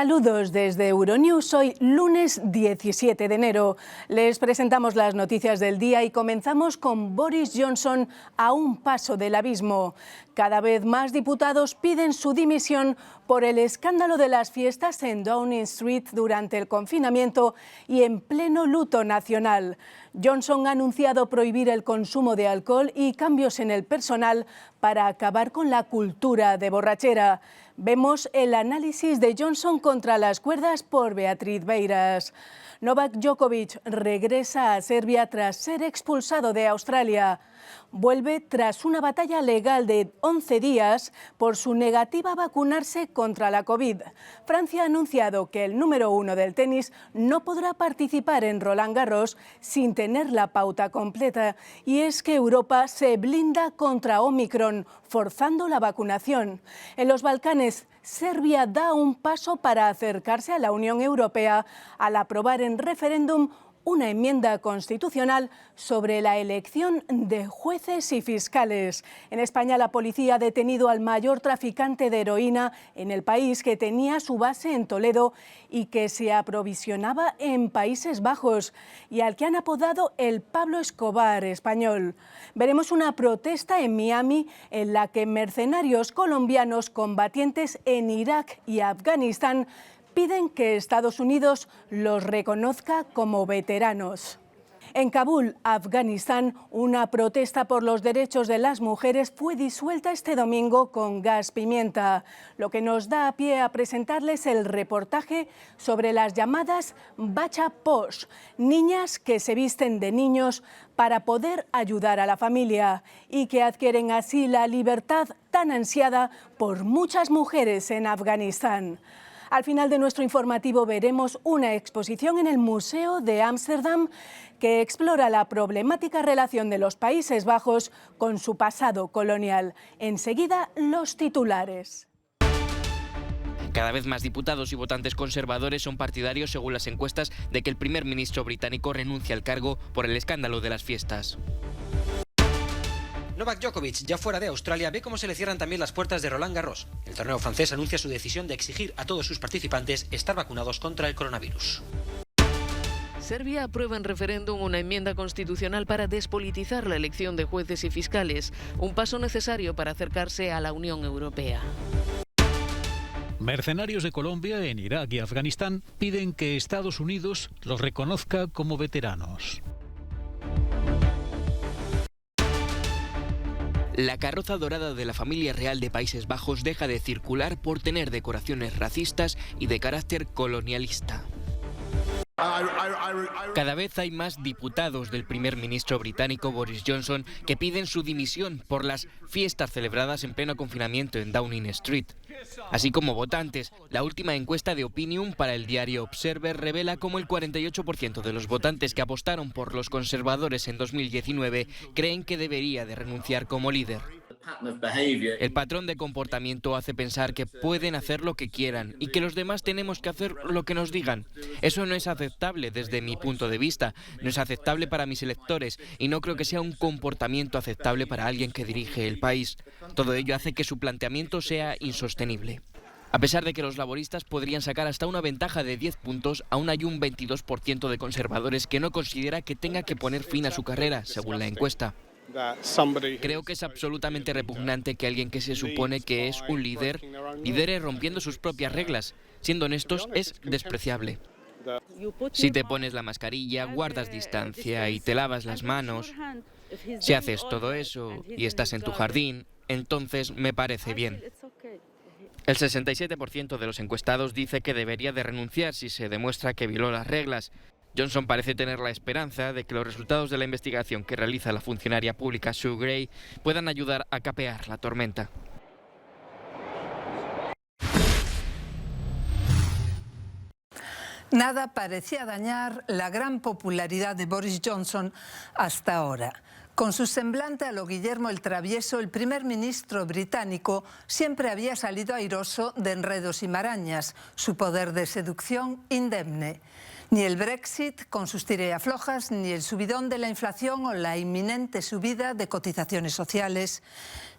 Saludos desde Euronews, hoy lunes 17 de enero. Les presentamos las noticias del día y comenzamos con Boris Johnson a un paso del abismo. Cada vez más diputados piden su dimisión por el escándalo de las fiestas en Downing Street durante el confinamiento y en pleno luto nacional. Johnson ha anunciado prohibir el consumo de alcohol y cambios en el personal para acabar con la cultura de borrachera. Vemos el análisis de Johnson contra las cuerdas por Beatriz Beiras. Novak Djokovic regresa a Serbia tras ser expulsado de Australia. Vuelve tras una batalla legal de 11 días por su negativa a vacunarse contra la COVID. Francia ha anunciado que el número 1 del tenis no podrá participar en Roland Garros sin tener la pauta completa. Y es que Europa se blinda contra Omicron, forzando la vacunación. En los Balcanes, Serbia da un paso para acercarse a la Unión Europea al aprobar en referéndum una enmienda constitucional sobre la elección de jueces y fiscales. En España, la policía ha detenido al mayor traficante de heroína en el país, que tenía su base en Toledo y que se aprovisionaba en Países Bajos, y al que han apodado el Pablo Escobar español. Veremos una protesta en Miami en la que mercenarios colombianos combatientes en Irak y Afganistán piden que Estados Unidos los reconozca como veteranos. En Kabul, Afganistán, una protesta por los derechos de las mujeres fue disuelta este domingo con gas pimienta, lo que nos da a pie a presentarles el reportaje sobre las llamadas Bacha Posh, niñas que se visten de niños para poder ayudar a la familia y que adquieren así la libertad tan ansiada por muchas mujeres en Afganistán. Al final de nuestro informativo veremos una exposición en el Museo de Ámsterdam que explora la problemática relación de los Países Bajos con su pasado colonial. Enseguida, los titulares. Cada vez más diputados y votantes conservadores son partidarios, según las encuestas, de que el primer ministro británico renuncie al cargo por el escándalo de las fiestas. Novak Djokovic, ya fuera de Australia, ve cómo se le cierran también las puertas de Roland Garros. El torneo francés anuncia su decisión de exigir a todos sus participantes estar vacunados contra el coronavirus. Serbia aprueba en referéndum una enmienda constitucional para despolitizar la elección de jueces y fiscales, un paso necesario para acercarse a la Unión Europea. Mercenarios de Colombia en Irak y Afganistán piden que Estados Unidos los reconozca como veteranos. La carroza dorada de la familia real de Países Bajos deja de circular por tener decoraciones racistas y de carácter colonialista. Cada vez hay más diputados del primer ministro británico Boris Johnson que piden su dimisión por las fiestas celebradas en pleno confinamiento en Downing Street. Así como votantes, la última encuesta de Opinion para el diario Observer revela cómo el 48% de los votantes que apostaron por los conservadores en 2019 creen que debería de renunciar como líder. El patrón de comportamiento hace pensar que pueden hacer lo que quieran y que los demás tenemos que hacer lo que nos digan. Eso no es aceptable desde mi punto de vista, no es aceptable para mis electores y no creo que sea un comportamiento aceptable para alguien que dirige el país. Todo ello hace que su planteamiento sea insostenible. A pesar de que los laboristas podrían sacar hasta una ventaja de 10 puntos, aún hay un 22% de conservadores que no considera que tenga que poner fin a su carrera, según la encuesta. Creo que es absolutamente repugnante que alguien que se supone que es un líder, lidere rompiendo sus propias reglas. Siendo honestos, es despreciable. Si te pones la mascarilla, guardas distancia y te lavas las manos, si haces todo eso y estás en tu jardín, entonces me parece bien. El 67% de los encuestados dice que debería de renunciar si se demuestra que violó las reglas. Johnson parece tener la esperanza de que los resultados de la investigación que realiza la funcionaria pública Sue Gray puedan ayudar a capear la tormenta. Nada parecía dañar la gran popularidad de Boris Johnson hasta ahora. Con su semblante a lo Guillermo el Travieso, el primer ministro británico siempre había salido airoso de enredos y marañas, su poder de seducción indemne. Ni el Brexit, con sus tiraaflojas, ni el subidón de la inflación o la inminente subida de cotizaciones sociales,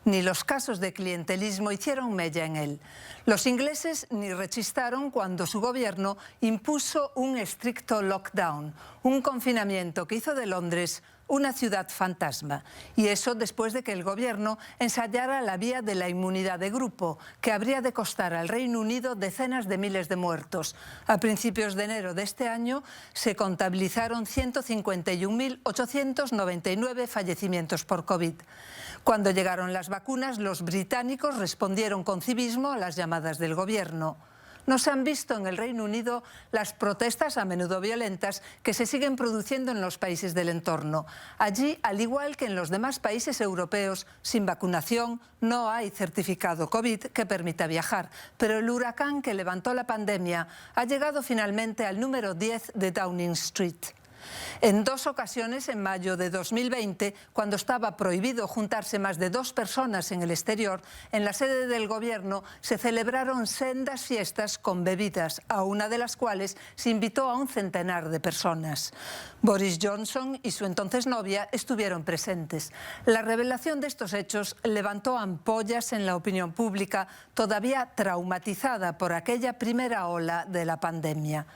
Ni los casos de clientelismo hicieron mella en él. Los ingleses ni rechistaron cuando su gobierno impuso un estricto lockdown, un confinamiento que hizo de Londres una ciudad fantasma. Y eso después de que el gobierno ensayara la vía de la inmunidad de grupo, que habría de costar al Reino Unido decenas de miles de muertos. A principios de enero de este año se contabilizaron 151.899 fallecimientos por COVID. Cuando llegaron las vacunas, los británicos respondieron con civismo a las llamadas del gobierno. No se han visto en el Reino Unido las protestas, a menudo violentas, que se siguen produciendo en los países del entorno. Allí, al igual que en los demás países europeos, sin vacunación no hay certificado COVID que permita viajar. Pero el huracán que levantó la pandemia ha llegado finalmente al número 10 de Downing Street. En 2 ocasiones, en mayo de 2020, cuando estaba prohibido juntarse más de 2 personas en el exterior, en la sede del gobierno se celebraron sendas fiestas con bebidas, a una de las cuales se invitó a un centenar de personas. Boris Johnson y su entonces novia estuvieron presentes. La revelación de estos hechos levantó ampollas en la opinión pública, todavía traumatizada por aquella primera ola de la pandemia.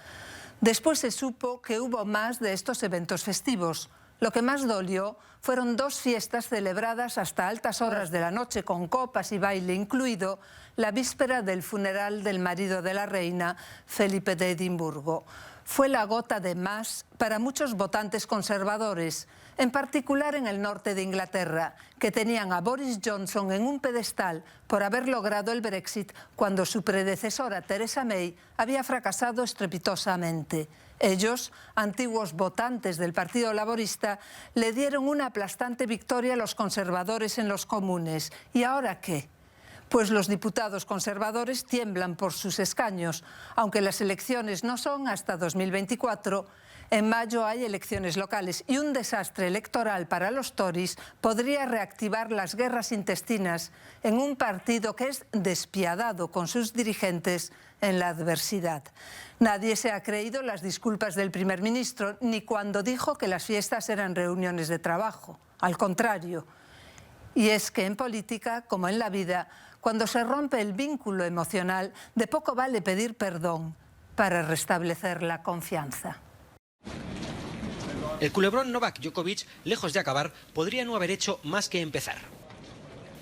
Después se supo que hubo más de estos eventos festivos. Lo que más dolió fueron 2 fiestas celebradas hasta altas horas de la noche, con copas y baile incluido, la víspera del funeral del marido de la reina, Felipe de Edimburgo. Fue la gota de más para muchos votantes conservadores, en particular en el norte de Inglaterra, que tenían a Boris Johnson en un pedestal por haber logrado el Brexit cuando su predecesora Theresa May había fracasado estrepitosamente. Ellos, antiguos votantes del Partido Laborista, le dieron una aplastante victoria a los conservadores en los comunes. ¿Y ahora qué? Pues los diputados conservadores tiemblan por sus escaños, aunque las elecciones no son hasta 2024. En mayo hay elecciones locales y un desastre electoral para los Tories podría reactivar las guerras intestinas en un partido que es despiadado con sus dirigentes en la adversidad. Nadie se ha creído las disculpas del primer ministro ni cuando dijo que las fiestas eran reuniones de trabajo. Al contrario. Y es que en política, como en la vida, cuando se rompe el vínculo emocional, de poco vale pedir perdón para restablecer la confianza. El culebrón Novak Djokovic, lejos de acabar, podría no haber hecho más que empezar.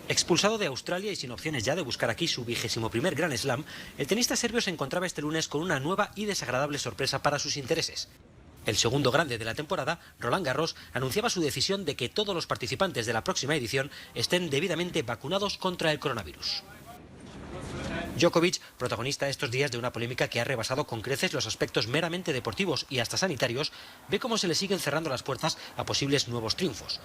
Expulsado de Australia y sin opciones ya de buscar aquí su 21º Grand Slam, el tenista serbio se encontraba este lunes con una nueva y desagradable sorpresa para sus intereses. El segundo grande de la temporada, Roland Garros, anunciaba su decisión de que todos los participantes de la próxima edición estén debidamente vacunados contra el coronavirus. Djokovic, protagonista estos días de una polémica que ha rebasado con creces los aspectos meramente deportivos y hasta sanitarios, ve cómo se le siguen cerrando las puertas a posibles nuevos triunfos.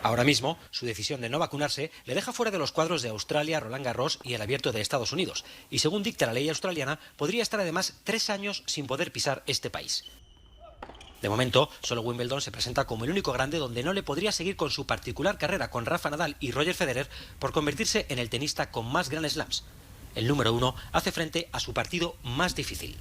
Ahora mismo, su decisión de no vacunarse le deja fuera de los cuadros de Australia, Roland Garros y el Abierto de Estados Unidos, y según dicta la ley australiana, podría estar además 3 años sin poder pisar este país. De momento, solo Wimbledon se presenta como el único grande donde no le podría seguir con su particular carrera con Rafa Nadal y Roger Federer por convertirse en el tenista con más Grand Slams. El número 1 hace frente a su partido más difícil.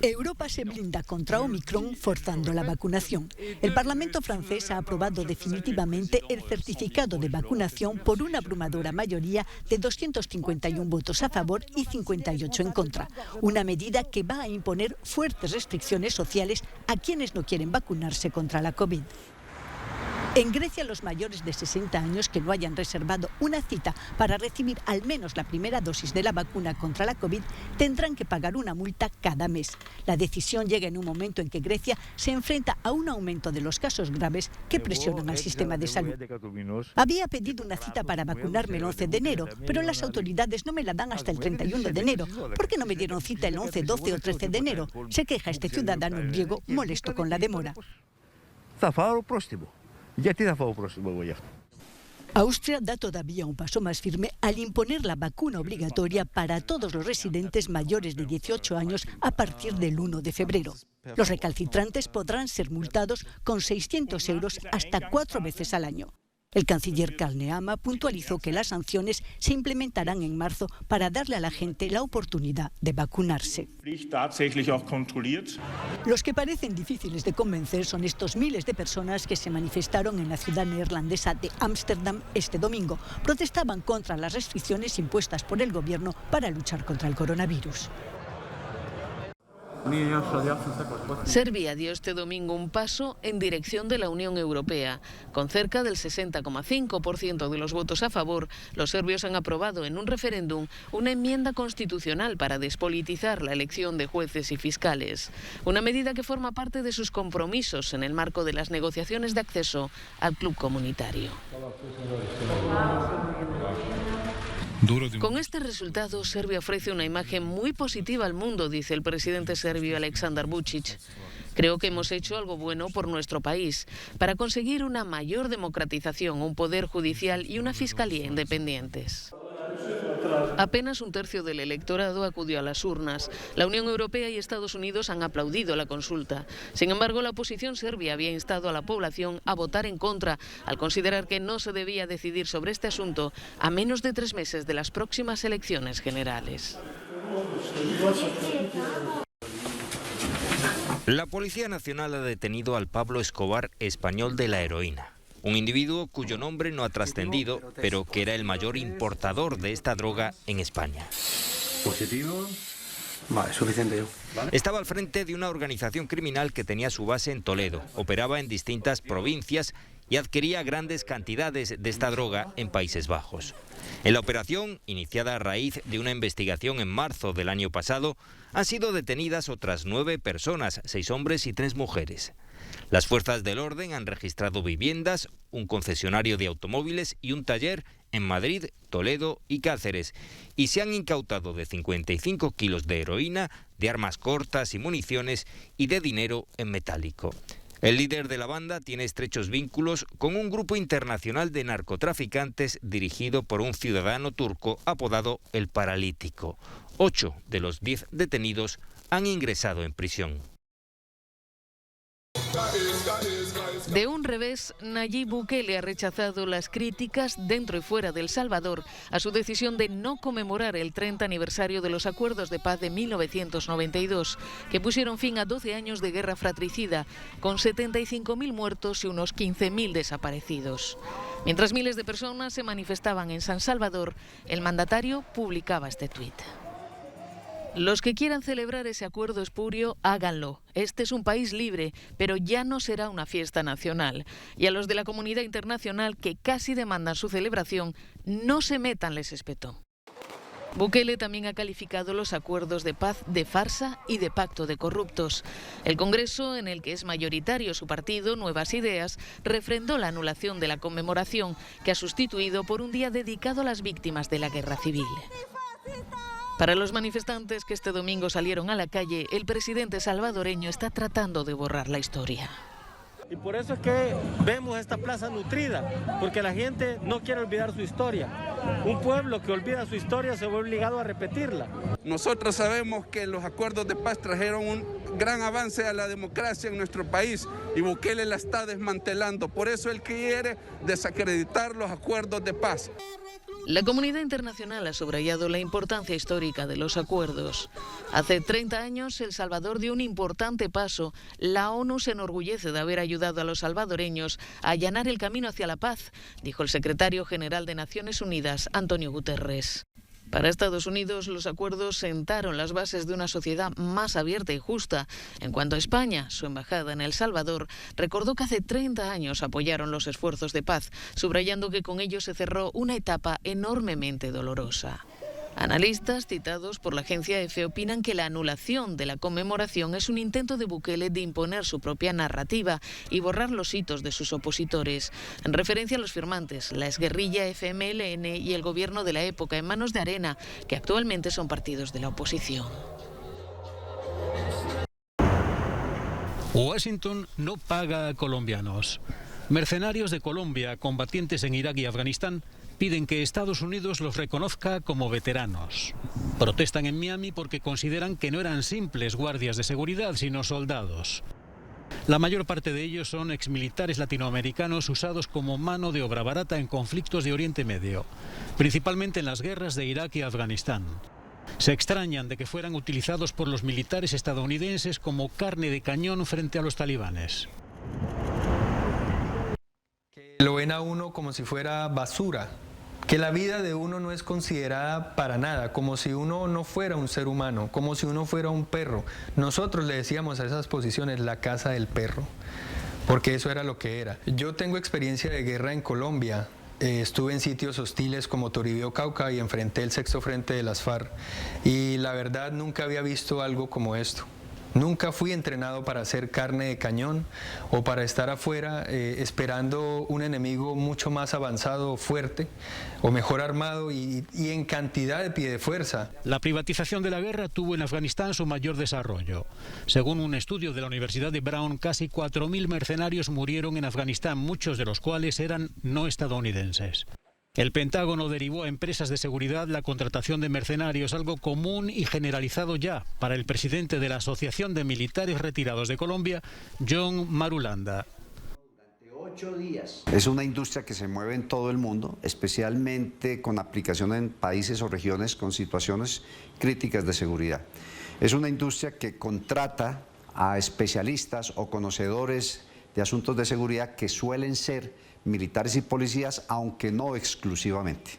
Europa se blinda contra Omicron forzando la vacunación. El Parlamento francés ha aprobado definitivamente el certificado de vacunación por una abrumadora mayoría de 251 votos a favor y 58 en contra. Una medida que va a imponer fuertes restricciones sociales a quienes no quieren vacunarse contra la COVID. En Grecia, los mayores de 60 años que no hayan reservado una cita para recibir al menos la primera dosis de la vacuna contra la COVID tendrán que pagar una multa cada mes. La decisión llega en un momento en que Grecia se enfrenta a un aumento de los casos graves que presionan al sistema de salud. Había pedido una cita para vacunarme el 11 de enero, pero las autoridades no me la dan hasta el 31 de enero. ¿Por qué no me dieron cita el 11, 12 o 13 de enero? Se queja este ciudadano griego molesto con la demora. Austria da todavía un paso más firme al imponer la vacuna obligatoria para todos los residentes mayores de 18 años a partir del 1 de febrero. Los recalcitrantes podrán ser multados con 600 € hasta 4 veces al año. El canciller Karl Nehammer puntualizó que las sanciones se implementarán en marzo para darle a la gente la oportunidad de vacunarse. Los que parecen difíciles de convencer son estos miles de personas que se manifestaron en la ciudad neerlandesa de Ámsterdam este domingo. Protestaban contra las restricciones impuestas por el gobierno para luchar contra el coronavirus. Serbia dio este domingo un paso en dirección de la Unión Europea. Con cerca del 60,5% de los votos a favor, los serbios han aprobado en un referéndum una enmienda constitucional para despolitizar la elección de jueces y fiscales. Una medida que forma parte de sus compromisos en el marco de las negociaciones de acceso al club comunitario. Con este resultado, Serbia ofrece una imagen muy positiva al mundo, dice el presidente serbio Aleksandar Vučić. Creo que hemos hecho algo bueno por nuestro país, para conseguir una mayor democratización, un poder judicial y una fiscalía independientes. Apenas un tercio del electorado acudió a las urnas. La Unión Europea y Estados Unidos han aplaudido la consulta. Sin embargo, la oposición serbia había instado a la población a votar en contra, al considerar que no se debía decidir sobre este asunto a menos de 3 meses de las próximas elecciones generales. La Policía Nacional ha detenido al Pablo Escobar español de la heroína. Un individuo cuyo nombre no ha trascendido, pero que era el mayor importador de esta droga en España. Positivo. Vale, suficiente yo. ¿Vale? Estaba al frente de una organización criminal que tenía su base en Toledo, operaba en distintas provincias y adquiría grandes cantidades de esta droga en Países Bajos. En la operación, iniciada a raíz de una investigación en marzo del año pasado, han sido detenidas otras 9 personas, 6 hombres y 3 mujeres. Las fuerzas del orden han registrado viviendas, un concesionario de automóviles y un taller en Madrid, Toledo y Cáceres, y se han incautado de 55 kilos de heroína, de armas cortas y municiones y de dinero en metálico. El líder de la banda tiene estrechos vínculos con un grupo internacional de narcotraficantes dirigido por un ciudadano turco apodado El Paralítico. 8 de los 10 detenidos han ingresado en prisión. De un revés, Nayib Bukele ha rechazado las críticas dentro y fuera de El Salvador a su decisión de no conmemorar el 30 aniversario de los acuerdos de paz de 1992, que pusieron fin a 12 años de guerra fratricida, con 75.000 muertos y unos 15.000 desaparecidos. Mientras miles de personas se manifestaban en San Salvador, el mandatario publicaba este tuit. Los que quieran celebrar ese acuerdo espurio, háganlo. Este es un país libre, pero ya no será una fiesta nacional. Y a los de la comunidad internacional que casi demandan su celebración, no se metan, les espetó. Bukele también ha calificado los acuerdos de paz de farsa y de pacto de corruptos. El Congreso, en el que es mayoritario su partido, Nuevas Ideas, refrendó la anulación de la conmemoración, que ha sustituido por un día dedicado a las víctimas de la guerra civil. Para los manifestantes que este domingo salieron a la calle, el presidente salvadoreño está tratando de borrar la historia. Y por eso es que vemos esta plaza nutrida, porque la gente no quiere olvidar su historia. Un pueblo que olvida su historia se ve obligado a repetirla. Nosotros sabemos que los acuerdos de paz trajeron un gran avance a la democracia en nuestro país y Bukele la está desmantelando. Por eso él quiere desacreditar los acuerdos de paz. La comunidad internacional ha subrayado la importancia histórica de los acuerdos. Hace 30 años, El Salvador dio un importante paso. La ONU se enorgullece de haber ayudado a los salvadoreños a allanar el camino hacia la paz, dijo el secretario general de Naciones Unidas, Antonio Guterres. Para Estados Unidos, los acuerdos sentaron las bases de una sociedad más abierta y justa. En cuanto a España, su embajada en El Salvador recordó que hace 30 años apoyaron los esfuerzos de paz, subrayando que con ellos se cerró una etapa enormemente dolorosa. Analistas citados por la agencia EFE opinan que la anulación de la conmemoración es un intento de Bukele de imponer su propia narrativa y borrar los hitos de sus opositores. En referencia a los firmantes, la exguerrilla FMLN y el gobierno de la época en manos de Arena, que actualmente son partidos de la oposición. Washington no paga a colombianos. Mercenarios de Colombia, combatientes en Irak y Afganistán, piden que Estados Unidos los reconozca como veteranos. Protestan en Miami porque consideran que no eran simples guardias de seguridad, sino soldados. La mayor parte de ellos son exmilitares latinoamericanos usados como mano de obra barata en conflictos de Oriente Medio, principalmente en las guerras de Irak y Afganistán. Se extrañan de que fueran utilizados por los militares estadounidenses como carne de cañón frente a los talibanes. Lo ven a uno como si fuera basura, que la vida de uno no es considerada para nada, como si uno no fuera un ser humano, como si uno fuera un perro. Nosotros le decíamos a esas posiciones la casa del perro, porque eso era lo que era. Yo tengo experiencia de guerra en Colombia. Estuve en sitios hostiles como Toribio, Cauca, y enfrenté el sexto frente de las FARC. Y la verdad nunca había visto algo como esto. Nunca fui entrenado para hacer carne de cañón o para estar afuera esperando un enemigo mucho más avanzado, fuerte o mejor armado y en cantidad de pie de fuerza. La privatización de la guerra tuvo en Afganistán su mayor desarrollo. Según un estudio de la Universidad de Brown, casi 4.000 mercenarios murieron en Afganistán, muchos de los cuales eran no estadounidenses. El Pentágono derivó a empresas de seguridad la contratación de mercenarios, algo común y generalizado ya para el presidente de la Asociación de Militares Retirados de Colombia, John Marulanda. Es una industria que se mueve en todo el mundo, especialmente con aplicación en países o regiones con situaciones críticas de seguridad. Es una industria que contrata a especialistas o conocedores de asuntos de seguridad que suelen ser militares y policías, aunque no exclusivamente.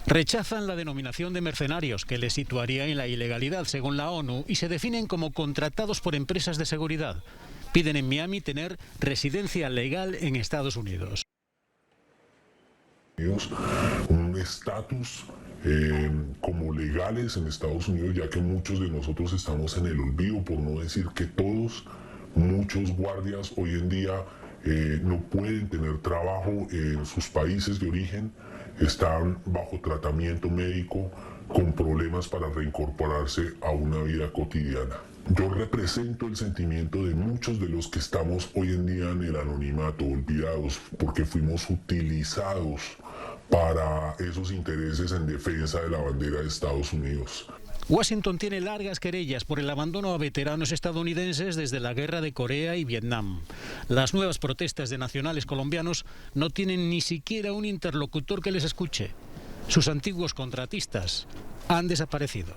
Rechazan la denominación de mercenarios, que les situaría en la ilegalidad según la ONU, y se definen como contratados por empresas de seguridad. Piden en Miami tener residencia legal en Estados Unidos. Un estatus como legales en Estados Unidos, ya que muchos de nosotros estamos en el olvido, por no decir que todos. Muchos guardias hoy en día no pueden tener trabajo en sus países de origen, están bajo tratamiento médico con problemas para reincorporarse a una vida cotidiana. Yo represento el sentimiento de muchos de los que estamos hoy en día en el anonimato, olvidados, porque fuimos utilizados para esos intereses en defensa de la bandera de Estados Unidos. Washington tiene largas querellas por el abandono a veteranos estadounidenses desde la guerra de Corea y Vietnam. Las nuevas protestas de nacionales colombianos no tienen ni siquiera un interlocutor que les escuche. Sus antiguos contratistas han desaparecido.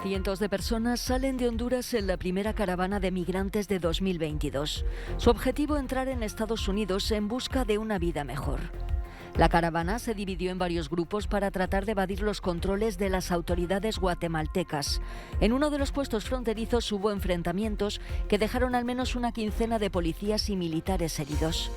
Cientos de personas salen de Honduras en la primera caravana de migrantes de 2022. Su objetivo, entrar en Estados Unidos en busca de una vida mejor. La caravana se dividió en varios grupos para tratar de evadir los controles de las autoridades guatemaltecas. En uno de los puestos fronterizos hubo enfrentamientos que dejaron al menos una quincena de policías y militares heridos.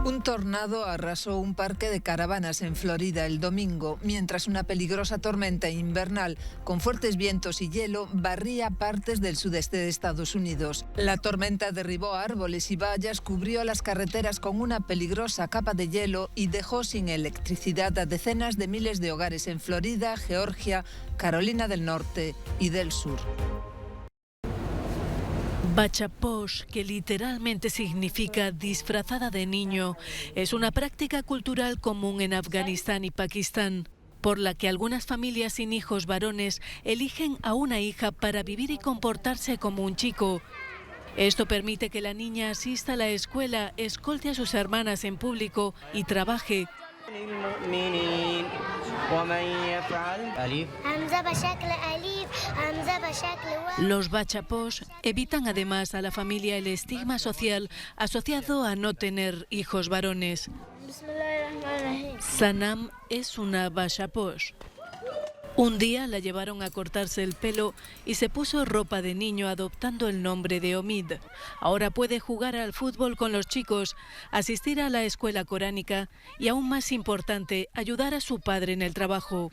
Un tornado arrasó un parque de caravanas en Florida el domingo, mientras una peligrosa tormenta invernal con fuertes vientos y hielo barría partes del sudeste de Estados Unidos. La tormenta derribó árboles y vallas, cubrió las carreteras con una peligrosa capa de hielo y dejó sin electricidad a decenas de miles de hogares en Florida, Georgia, Carolina del Norte y del Sur. Bachaposh, que literalmente significa disfrazada de niño, es una práctica cultural común en Afganistán y Pakistán, por la que algunas familias sin hijos varones eligen a una hija para vivir y comportarse como un chico. Esto permite que la niña asista a la escuela, escolte a sus hermanas en público y trabaje. Los bachaposh evitan además a la familia el estigma social asociado a no tener hijos varones. Sanam es una bachaposh. Un día la llevaron a cortarse el pelo y se puso ropa de niño adoptando el nombre de Omid. Ahora puede jugar al fútbol con los chicos, asistir a la escuela coránica y, aún más importante, ayudar a su padre en el trabajo.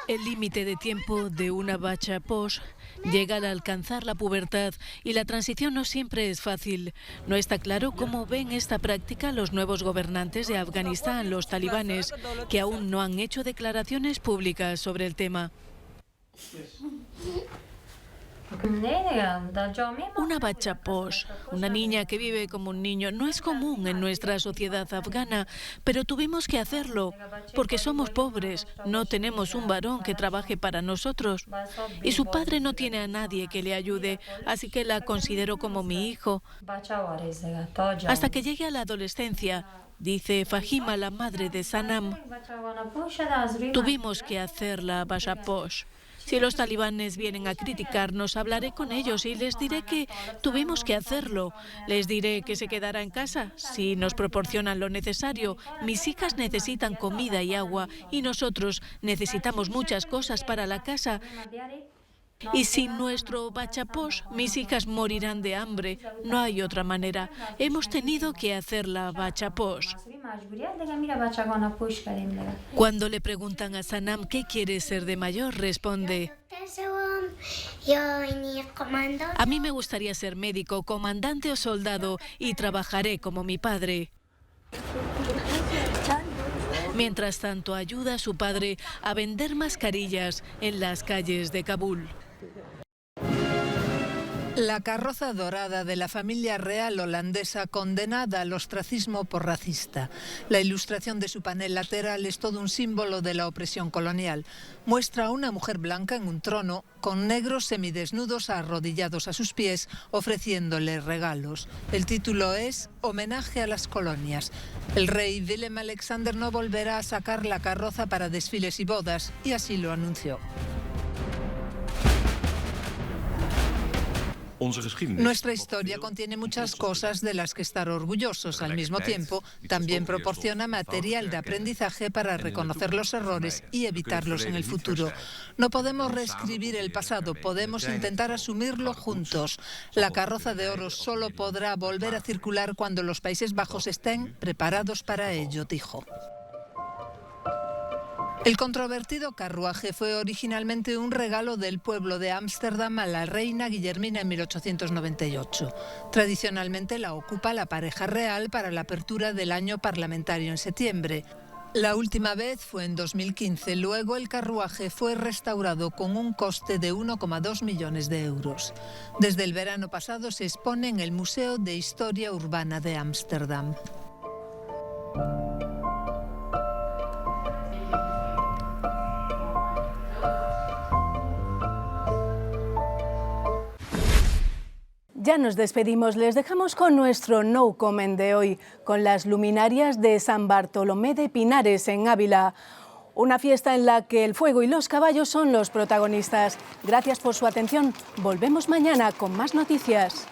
El límite de tiempo de una bachaposh llega al alcanzar la pubertad y la transición no siempre es fácil. No está claro cómo ven esta práctica los nuevos gobernantes de Afganistán, los talibanes, que aún no han hecho declaraciones públicas sobre el tema. Una bachaposh, una niña que vive como un niño, no es común en nuestra sociedad afgana, pero tuvimos que hacerlo porque somos pobres, no tenemos un varón que trabaje para nosotros y su padre no tiene a nadie que le ayude, así que la considero como mi hijo. Hasta que llegue a la adolescencia, dice Fahima, la madre de Sanam, tuvimos que hacer la bachaposh. Si los talibanes vienen a criticarnos, hablaré con ellos y les diré que tuvimos que hacerlo. Les diré que se quedará en casa si nos proporcionan lo necesario. Mis hijas necesitan comida y agua y nosotros necesitamos muchas cosas para la casa. Y sin nuestro bachaposh, mis hijas morirán de hambre. No hay otra manera. Hemos tenido que hacer la bachaposh. Cuando le preguntan a Sanam qué quiere ser de mayor, responde: a mí me gustaría ser médico, comandante o soldado y trabajaré como mi padre. Mientras tanto, ayuda a su padre a vender mascarillas en las calles de Kabul. La carroza dorada de la familia real holandesa condenada al ostracismo por racista. La ilustración de su panel lateral es todo un símbolo de la opresión colonial. Muestra a una mujer blanca en un trono con negros semidesnudos arrodillados a sus pies ofreciéndole regalos. El título es Homenaje a las colonias. El rey Willem Alexander no volverá a sacar la carroza para desfiles y bodas y así lo anunció. Nuestra historia contiene muchas cosas de las que estar orgullosos. Al mismo tiempo, también proporciona material de aprendizaje para reconocer los errores y evitarlos en el futuro. No podemos reescribir el pasado, podemos intentar asumirlo juntos. La carroza de oro solo podrá volver a circular cuando los Países Bajos estén preparados para ello, dijo. El controvertido carruaje fue originalmente un regalo del pueblo de Ámsterdam a la reina Guillermina en 1898. Tradicionalmente la ocupa la pareja real para la apertura del año parlamentario en septiembre. La última vez fue en 2015, luego el carruaje fue restaurado con un coste de 1,2 millones de euros. Desde el verano pasado se expone en el Museo de Historia Urbana de Ámsterdam. Ya nos despedimos, les dejamos con nuestro No Comment de hoy, con las luminarias de San Bartolomé de Pinares en Ávila. Una fiesta en la que el fuego y los caballos son los protagonistas. Gracias por su atención. Volvemos mañana con más noticias.